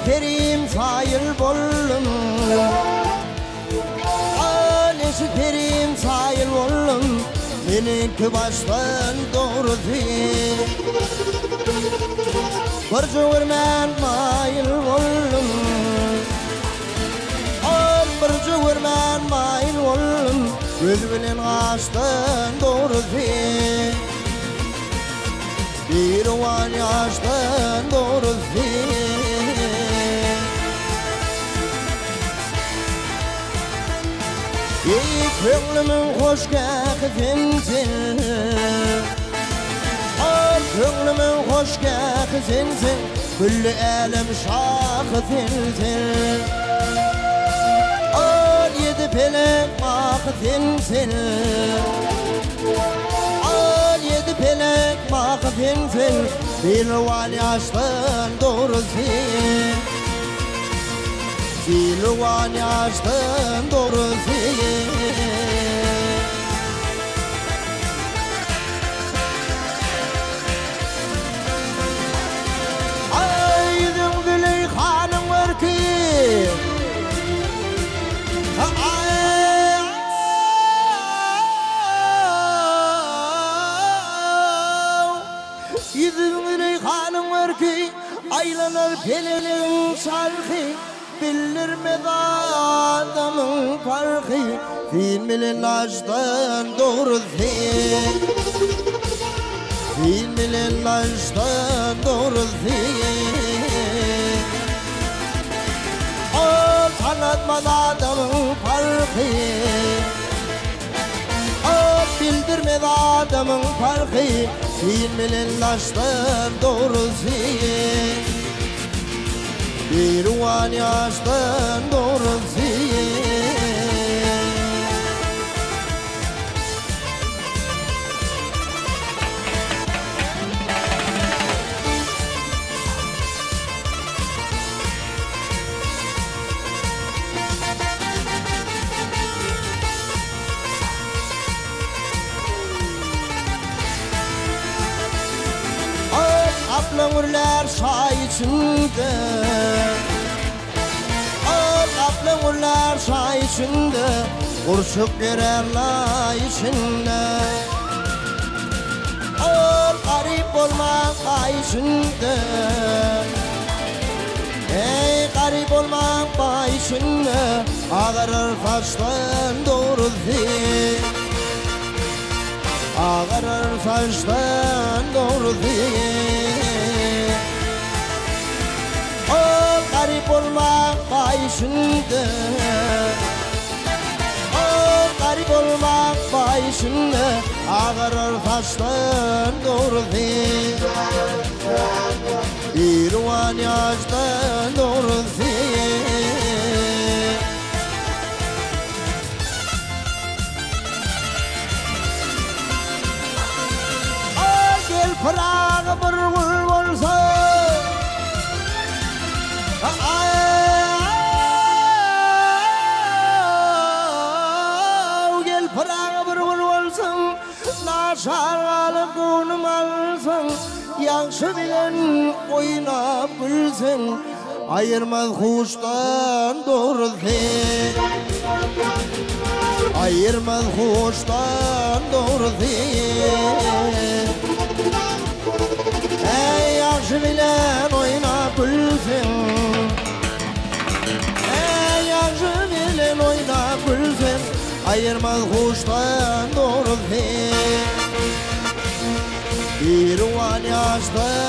Kerim sayıl bollum Neşi Kerim sayıl bollum Meniki baştan doğru değil Bir cıvırmen mayıl bollum Bir cıvırmen mayıl bollum Göz bilen ağaçtan doğru değil Bir ovan yaştan doğru değil Ey köngülümün hoş gâkızinsin Köngülümün hoş gâkızinsin Güllü elem şakızinsin Yedi pelek makızinsin Yedi pelek makızinsin Bir ovan yaştan doğru değil Silvan yaştan doğrusu Aydın Züleyxan'ın var ki Aydın Züleyxan'ın var ki Aylanır pelerin şarkı Bildirmez adamın farkı Fin bilen aşktan doğru fin Fin bilen aşktan doğru fin O tanıtmaz adamın farkı O bildirmez adamın farkı Fin bilen aşktan doğru fin Bir ovan yaştan doğrusu Kaplanırlar çay içinde Kaplanırlar çay içinde Kurşuk girerler içinde Garip olmak ay içinde Ey garip olmak ay içinde Ağarır saçtan doğru değil Ağarır saçtan doğru değil Garip olmak bayışında Garip olmak bayışında Ağarır saçtan doğru değil Bir ovan yaştan doğru değil Gel Pırağa bir gül olsa Gel Pırağa bir gül olsun Naşar alıp konum alsın Yanşı bilen oynap gülsün Ayırmaz huştan doğru değil Ayırmaz huştan doğru değil Ey yanşı bilen oynap gülsün Ey yanşı bilen oynap gülsün Ayırmaz huştan doğru değil Bir ovan yaştan